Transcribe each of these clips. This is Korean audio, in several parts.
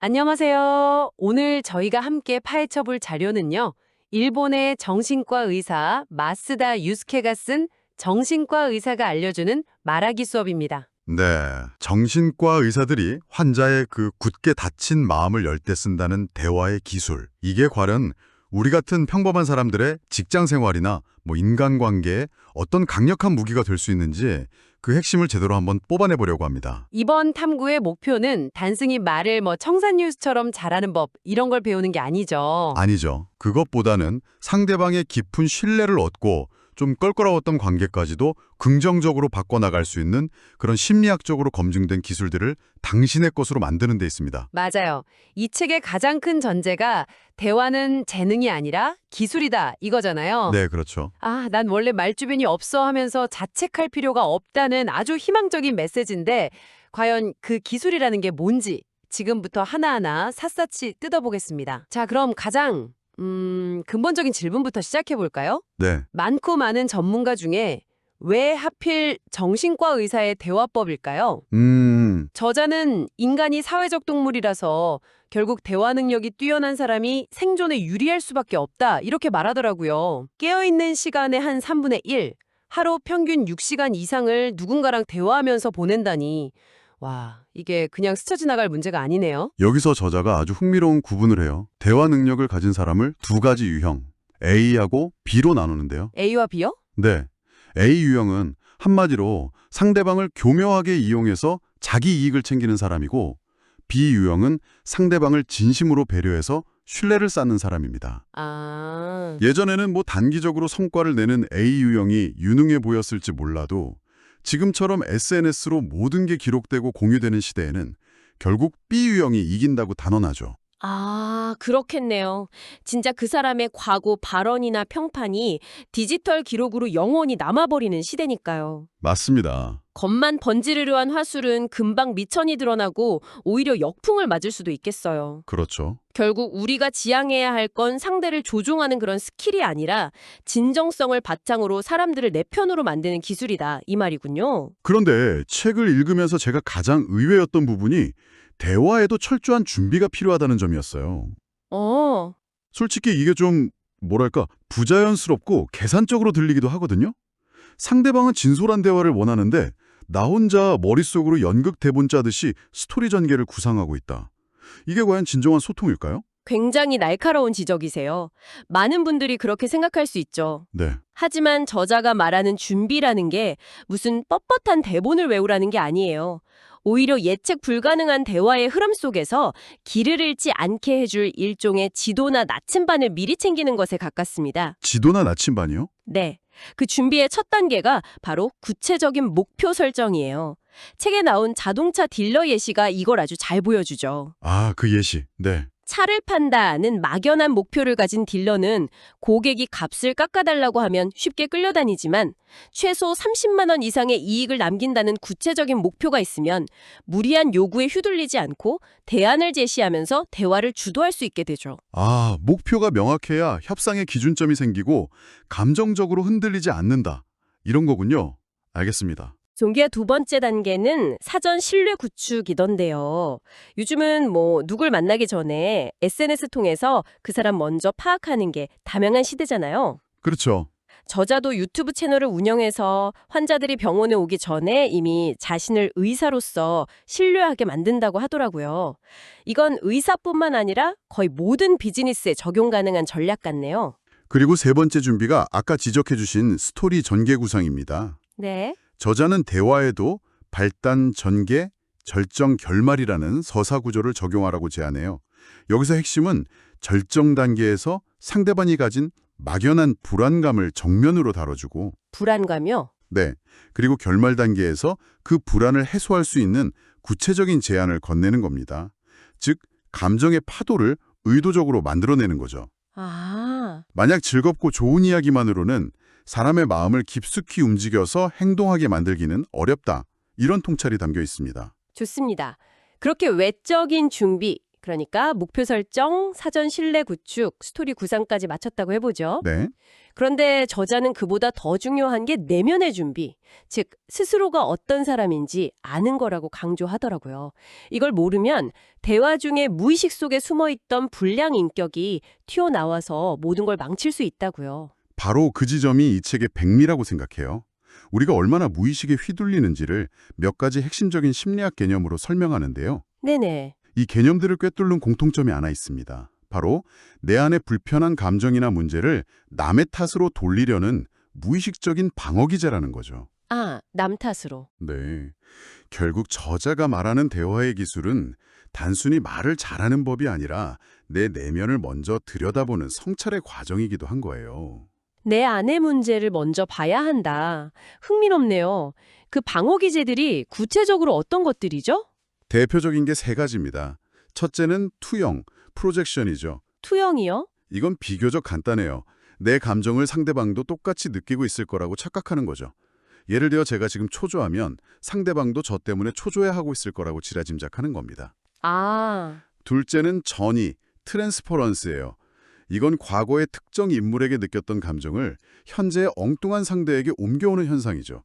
안녕하세요. 오늘 저희가 함께 파헤쳐 볼 자료는요. 일본의 정신과 의사 마스다 유스케가 쓴 정신과 의사가 알려주는 말하기 수업입니다. 네, 정신과 의사들이 환자의 그 굳게 닫힌 마음을 열 때 쓴다는 대화의 기술. 이게 과연 우리 같은 평범한 사람들의 직장 생활이나 인간관계에 어떤 강력한 무기가 될 수 있는지 그 핵심을 제대로 한번 뽑아내 보려고 합니다. 이번 탐구의 목표는 단순히 말을 청산유수처럼 잘하는 법 이런 걸 배우는 게 아니죠. 아니죠. 그것보다는 상대방의 깊은 신뢰를 얻고 좀 껄끄러웠던 관계까지도 긍정적으로 바꿔나갈 수 있는 그런 심리학적으로 검증된 기술들을 당신의 것으로 만드는 데 있습니다. 맞아요. 이 책의 가장 큰 전제가 대화는 재능이 아니라 기술이다 이거잖아요. 네, 그렇죠. 아, 난 원래 말주변이 없어 하면서 자책할 필요가 없다는 아주 희망적인 메시지인데 과연 그 기술이라는 게 뭔지 지금부터 하나하나 샅샅이 뜯어보겠습니다. 자, 그럼 가장 근본적인 질문부터 시작해 볼까요? 네. 많고 많은 전문가 중에 왜 하필 정신과 의사의 대화법일까요? 저자는 인간이 사회적 동물이라서 결국 대화 능력이 뛰어난 사람이 생존에 유리할 수밖에 없다 이렇게 말하더라고요. 깨어있는 시간의 한 3분의 1, 하루 평균 6시간 이상을 누군가랑 대화하면서 보낸다니. 와, 이게 그냥 스쳐 지나갈 문제가 아니네요. 여기서 저자가 아주 흥미로운 구분을 해요. 대화 능력을 가진 사람을 두 가지 유형, A하고 B로 나누는데요. A와 B요? 네. A 유형은 한마디로 상대방을 교묘하게 이용해서 자기 이익을 챙기는 사람이고 B 유형은 상대방을 진심으로 배려해서 신뢰를 쌓는 사람입니다. 아, 예전에는 단기적으로 성과를 내는 A 유형이 유능해 보였을지 몰라도 지금처럼 SNS로 모든 게 기록되고 공유되는 시대에는 결국 B 유형이 이긴다고 단언하죠. 아, 그렇겠네요. 진짜 그 사람의 과거 발언이나 평판이 디지털 기록으로 영원히 남아버리는 시대니까요. 맞습니다. 겉만 번지르르 한 화술은 금방 미천이 드러나고 오히려 역풍을 맞을 수도 있겠어요. 그렇죠. 결국 우리가 지향해야 할 건 상대를 조종하는 그런 스킬이 아니라 진정성을 바탕으로 사람들을 내 편으로 만드는 기술이다, 이 말이군요. 그런데 책을 읽으면서 제가 가장 의외였던 부분이 대화에도 철저한 준비가 필요하다는 점이었어요. 어, 솔직히 이게 좀 부자연스럽고 계산적으로 들리기도 하거든요. 상대방은 진솔한 대화를 원하는데 나 혼자 머릿속으로 연극 대본 짜듯이 스토리 전개를 구상하고 있다. 이게 과연 진정한 소통일까요? 굉장히 날카로운 지적이세요. 많은 분들이 그렇게 생각할 수 있죠. 네. 하지만 저자가 말하는 준비라는 게 무슨 뻣뻣한 대본을 외우라는 게 아니에요. 오히려 예측 불가능한 대화의 흐름 속에서 길을 잃지 않게 해줄 일종의 지도나 나침반을 미리 챙기는 것에 가깝습니다. 지도나 나침반이요? 네. 그 준비의 첫 단계가 바로 구체적인 목표 설정이에요. 책에 나온 자동차 딜러 예시가 이걸 아주 잘 보여주죠. 아, 그 예시. 네. 차를 판다는 막연한 목표를 가진 딜러는 고객이 값을 깎아달라고 하면 쉽게 끌려다니지만 최소 30만 원 이상의 이익을 남긴다는 구체적인 목표가 있으면 무리한 요구에 휘둘리지 않고 대안을 제시하면서 대화를 주도할 수 있게 되죠. 아, 목표가 명확해야 협상의 기준점이 생기고 감정적으로 흔들리지 않는다. 이런 거군요. 알겠습니다. 종기의 두 번째 단계는 사전 신뢰 구축이던데요. 요즘은 누굴 만나기 전에 SNS 통해서 그 사람 먼저 파악하는 게 다명한 시대잖아요. 그렇죠. 저자도 유튜브 채널을 운영해서 환자들이 병원에 오기 전에 이미 자신을 의사로서 신뢰하게 만든다고 하더라고요. 이건 의사뿐만 아니라 거의 모든 비즈니스에 적용 가능한 전략 같네요. 그리고 세 번째 준비가 아까 지적해 주신 스토리 전개 구상입니다. 네. 저자는 대화에도 발단, 전개, 절정, 결말이라는 서사 구조를 적용하라고 제안해요. 여기서 핵심은 절정 단계에서 상대방이 가진 막연한 불안감을 정면으로 다뤄주고 불안감이요? 네, 그리고 결말 단계에서 그 불안을 해소할 수 있는 구체적인 제안을 건네는 겁니다. 즉, 감정의 파도를 의도적으로 만들어내는 거죠. 아, 만약 즐겁고 좋은 이야기만으로는 사람의 마음을 깊숙이 움직여서 행동하게 만들기는 어렵다. 이런 통찰이 담겨 있습니다. 좋습니다. 그렇게 외적인 준비, 그러니까 목표 설정, 사전 신뢰 구축, 스토리 구상까지 마쳤다고 해보죠. 네. 그런데 저자는 그보다 더 중요한 게 내면의 준비, 즉 스스로가 어떤 사람인지 아는 거라고 강조하더라고요. 이걸 모르면 대화 중에 무의식 속에 숨어있던 불량 인격이 튀어나와서 모든 걸 망칠 수 있다고요. 바로 그 지점이 이 책의 백미라고 생각해요. 우리가 얼마나 무의식에 휘둘리는지를 몇 가지 핵심적인 심리학 개념으로 설명하는데요. 네네. 이 개념들을 꿰뚫는 공통점이 하나 있습니다. 바로 내 안에 불편한 감정이나 문제를 남의 탓으로 돌리려는 무의식적인 방어 기제라는 거죠. 아, 남 탓으로. 네. 결국 저자가 말하는 대화의 기술은 단순히 말을 잘하는 법이 아니라 내 내면을 먼저 들여다보는 성찰의 과정이기도 한 거예요. 내 안의 문제를 먼저 봐야 한다. 흥미롭네요. 그 방어 기제들이 구체적으로 어떤 것들이죠? 대표적인 게 세 가지입니다. 첫째는 투영, 프로젝션이죠. 투영이요? 이건 비교적 간단해요. 내 감정을 상대방도 똑같이 느끼고 있을 거라고 착각하는 거죠. 예를 들어 제가 지금 초조하면 상대방도 저 때문에 초조해하고 있을 거라고 지라짐작하는 겁니다. 아, 둘째는 전이, 트랜스퍼런스예요. 이건 과거의 특정 인물에게 느꼈던 감정을 현재의 엉뚱한 상대에게 옮겨오는 현상이죠.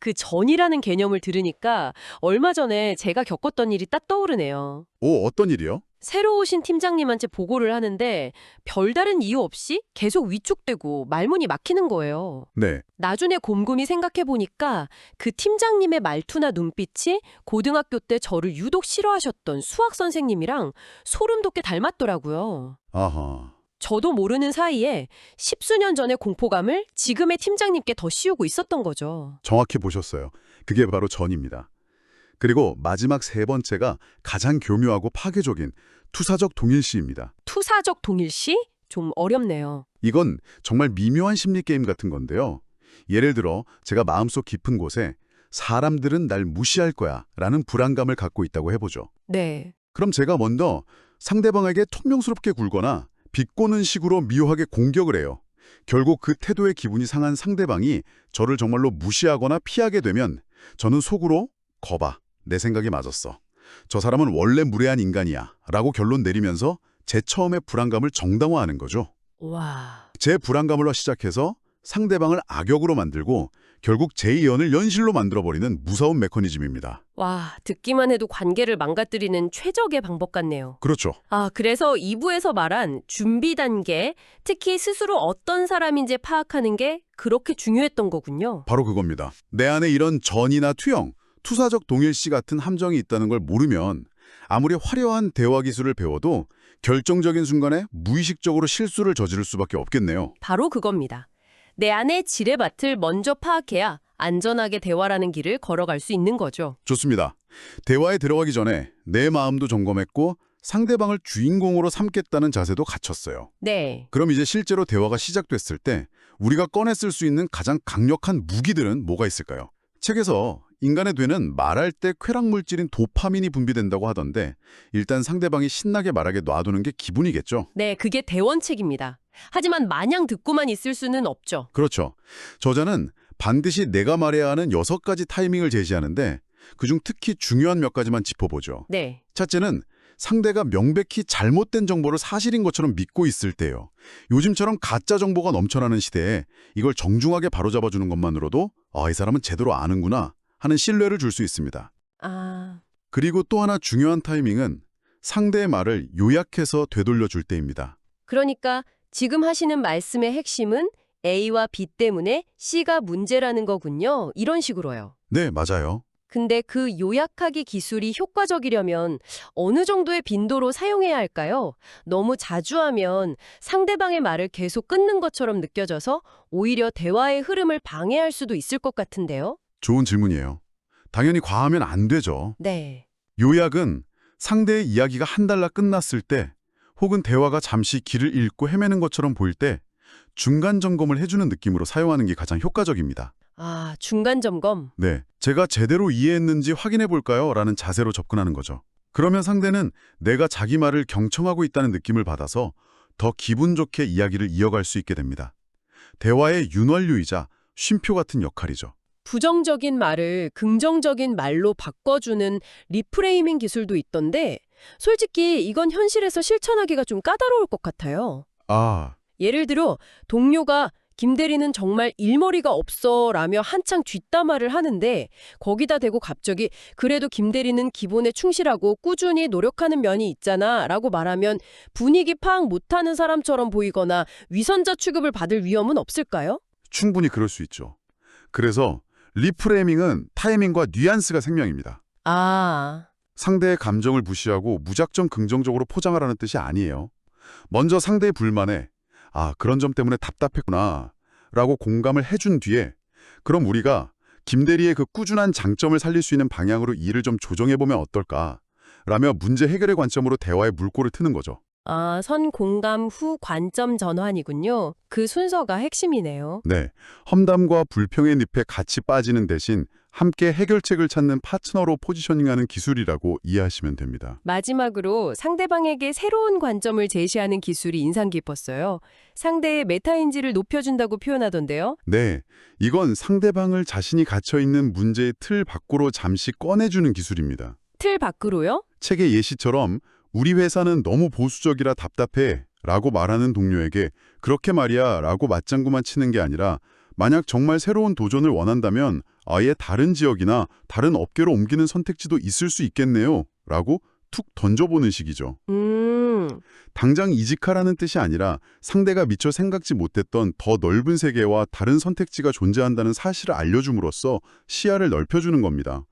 그 전이라는 개념을 들으니까 얼마 전에 제가 겪었던 일이 딱 떠오르네요. 오, 어떤 일이요? 새로 오신 팀장님한테 보고를 하는데 별다른 이유 없이 계속 위축되고 말문이 막히는 거예요. 네, 나중에 곰곰이 생각해보니까 그 팀장님의 말투나 눈빛이 고등학교 때 저를 유독 싫어하셨던 수학 선생님이랑 소름 돋게 닮았더라고요. 아하. 저도 모르는 사이에 십수년 전의 공포감을 지금의 팀장님께 더 씌우고 있었던 거죠. 정확히 보셨어요. 그게 바로 전입니다. 그리고 마지막 세 번째가 가장 교묘하고 파괴적인 투사적 동일시입니다. 투사적 동일시? 좀 어렵네요. 이건 정말 미묘한 심리 게임 같은 건데요. 예를 들어 제가 마음속 깊은 곳에 사람들은 날 무시할 거야 라는 불안감을 갖고 있다고 해보죠. 네. 그럼 제가 먼저 상대방에게 퉁명스럽게 굴거나 비꼬는 식으로 미워하게 공격을 해요. 결국 그 태도의 기분이 상한 상대방이 저를 정말로 무시하거나 피하게 되면 저는 속으로 거봐, 내 생각이 맞았어. 저 사람은 원래 무례한 인간이야 라고 결론 내리면서 제 처음의 불안감을 정당화하는 거죠. 와. 제 불안감으로 시작해서 상대방을 악역으로 만들고 결국 제2연을 연실로 만들어버리는 무서운 메커니즘입니다. 와, 듣기만 해도 관계를 망가뜨리는 최적의 방법 같네요. 그렇죠. 그래서 2부에서 말한 준비 단계, 특히 스스로 어떤 사람인지 파악하는 게 그렇게 중요했던 거군요. 바로 그겁니다. 내 안에 이런 전이나 투영, 투사적 동일시 같은 함정이 있다는 걸 모르면 아무리 화려한 대화 기술을 배워도 결정적인 순간에 무의식적으로 실수를 저지를 수밖에 없겠네요. 바로 그겁니다. 내 안의 지뢰밭을 먼저 파악해야 안전하게 대화라는 길을 걸어갈 수 있는 거죠. 좋습니다. 대화에 들어가기 전에 내 마음도 점검했고 상대방을 주인공으로 삼겠다는 자세도 갖췄어요. 네. 그럼 이제 실제로 대화가 시작됐을 때 우리가 꺼내 쓸 수 있는 가장 강력한 무기들은 뭐가 있을까요? 책에서 인간의 뇌는 말할 때 쾌락물질인 도파민이 분비된다고 하던데 일단 상대방이 신나게 말하게 놔두는 게 기본이겠죠? 네, 그게 대원책입니다. 하지만 마냥 듣고만 있을 수는 없죠. 그렇죠. 저자는 반드시 내가 말해야 하는 6가지 타이밍을 제시하는데 그중 특히 중요한 몇 가지만 짚어보죠. 네. 첫째는 상대가 명백히 잘못된 정보를 사실인 것처럼 믿고 있을 때요. 요즘처럼 가짜 정보가 넘쳐나는 시대에 이걸 정중하게 바로잡아주는 것만으로도 이 사람은 제대로 아는구나 하는 신뢰를 줄 수 있습니다. 그리고 또 하나 중요한 타이밍은 상대의 말을 요약해서 되돌려 줄 때입니다. 그러니까 지금 하시는 말씀의 핵심은 A와 B 때문에 C가 문제라는 거군요. 이런 식으로요. 네, 맞아요. 근데 그 요약하기 기술이 효과적이려면 어느 정도의 빈도로 사용해야 할까요? 너무 자주 하면 상대방의 말을 계속 끊는 것처럼 느껴져서 오히려 대화의 흐름을 방해할 수도 있을 것 같은데요. 좋은 질문이에요. 당연히 과하면 안 되죠. 네. 요약은 상대의 이야기가 한 달라 끝났을 때 혹은 대화가 잠시 길을 잃고 헤매는 것처럼 보일 때 중간 점검을 해주는 느낌으로 사용하는 게 가장 효과적입니다. 중간 점검. 네, 제가 제대로 이해했는지 확인해 볼까요? 라는 자세로 접근하는 거죠. 그러면 상대는 내가 자기 말을 경청하고 있다는 느낌을 받아서 더 기분 좋게 이야기를 이어갈 수 있게 됩니다. 대화의 윤활유이자 쉼표 같은 역할이죠. 부정적인 말을 긍정적인 말로 바꿔주는 리프레이밍 기술도 있던데 솔직히 이건 현실에서 실천하기가 좀 까다로울 것 같아요. 예를 들어 동료가 김 대리는 정말 일머리가 없어 라며 한창 뒷담화를 하는데 거기다 대고 갑자기 그래도 김 대리는 기본에 충실하고 꾸준히 노력하는 면이 있잖아 라고 말하면 분위기 파악 못하는 사람처럼 보이거나 위선자 취급을 받을 위험은 없을까요? 충분히 그럴 수 있죠. 그래서 리프레이밍은 타이밍과 뉘앙스가 생명입니다. 아, 상대의 감정을 무시하고 무작정 긍정적으로 포장하라는 뜻이 아니에요. 먼저 상대의 불만에 그런 점 때문에 답답했구나 라고 공감을 해준 뒤에 그럼 우리가 김 대리의 그 꾸준한 장점을 살릴 수 있는 방향으로 일을 좀 조정해보면 어떨까 라며 문제 해결의 관점으로 대화의 물꼬를 트는 거죠. 선 공감 후 관점 전환이군요. 그 순서가 핵심이네요. 네, 험담과 불평의 늪에 같이 빠지는 대신 함께 해결책을 찾는 파트너로 포지셔닝하는 기술이라고 이해하시면 됩니다. 마지막으로 상대방에게 새로운 관점을 제시하는 기술이 인상 깊었어요. 상대의 메타인지를 높여준다고 표현하던데요. 네, 이건 상대방을 자신이 갇혀있는 문제의 틀 밖으로 잠시 꺼내주는 기술입니다. 틀 밖으로요? 책의 예시처럼 우리 회사는 너무 보수적이라 답답해 라고 말하는 동료에게 그렇게 말이야 라고 맞장구만 치는 게 아니라 만약 정말 새로운 도전을 원한다면 아예 다른 지역이나 다른 업계로 옮기는 선택지도 있을 수 있겠네요 라고 툭 던져보는 식이죠. 당장 이직하라는 뜻이 아니라 상대가 미처 생각지 못했던 더 넓은 세계와 다른 선택지가 존재한다는 사실을 알려줌으로써 시야를 넓혀주는 겁니다.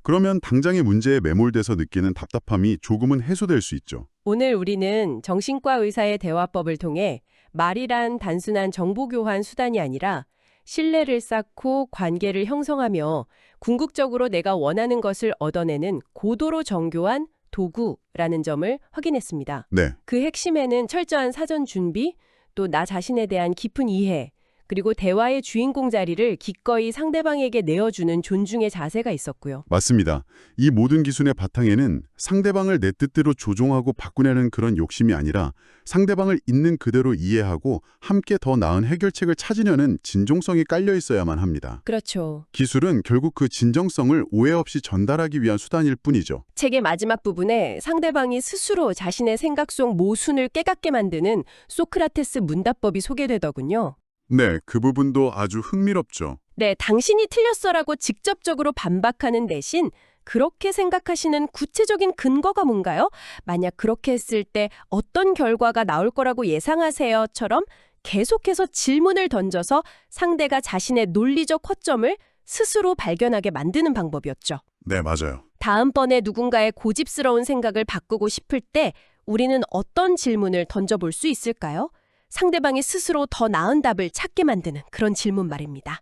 그러면 당장의 문제에 매몰돼서 느끼는 답답함이 조금은 해소될 수 있죠. 오늘 우리는 정신과 의사의 대화법을 통해 말이란 단순한 정보 교환 수단이 아니라 신뢰를 쌓고 관계를 형성하며 궁극적으로 내가 원하는 것을 얻어내는 고도로 정교한 도구라는 점을 확인했습니다. 네, 그 핵심에는 철저한 사전 준비, 또 나 자신에 대한 깊은 이해, 그리고 대화의 주인공 자리를 기꺼이 상대방에게 내어주는 존중의 자세가 있었고요. 맞습니다. 이 모든 기술의 바탕에는 상대방을 내 뜻대로 조종하고 바꾸려는 그런 욕심이 아니라 상대방을 있는 그대로 이해하고 함께 더 나은 해결책을 찾으려는 진정성이 깔려 있어야만 합니다. 그렇죠. 기술은 결국 그 진정성을 오해 없이 전달하기 위한 수단일 뿐이죠. 책의 마지막 부분에 상대방이 스스로 자신의 생각 속 모순을 깨닫게 만드는 소크라테스 문답법이 소개되더군요. 네, 그 부분도 아주 흥미롭죠. 네, 당신이 틀렸어라고 직접적으로 반박하는 대신 그렇게 생각하시는 구체적인 근거가 뭔가요? 만약 그렇게 했을 때 어떤 결과가 나올 거라고 예상하세요?처럼 계속해서 질문을 던져서 상대가 자신의 논리적 허점을 스스로 발견하게 만드는 방법이었죠. 네, 맞아요. 다음번에 누군가의 고집스러운 생각을 바꾸고 싶을 때 우리는 어떤 질문을 던져볼 수 있을까요? 상대방이 스스로 더 나은 답을 찾게 만드는 그런 질문 말입니다.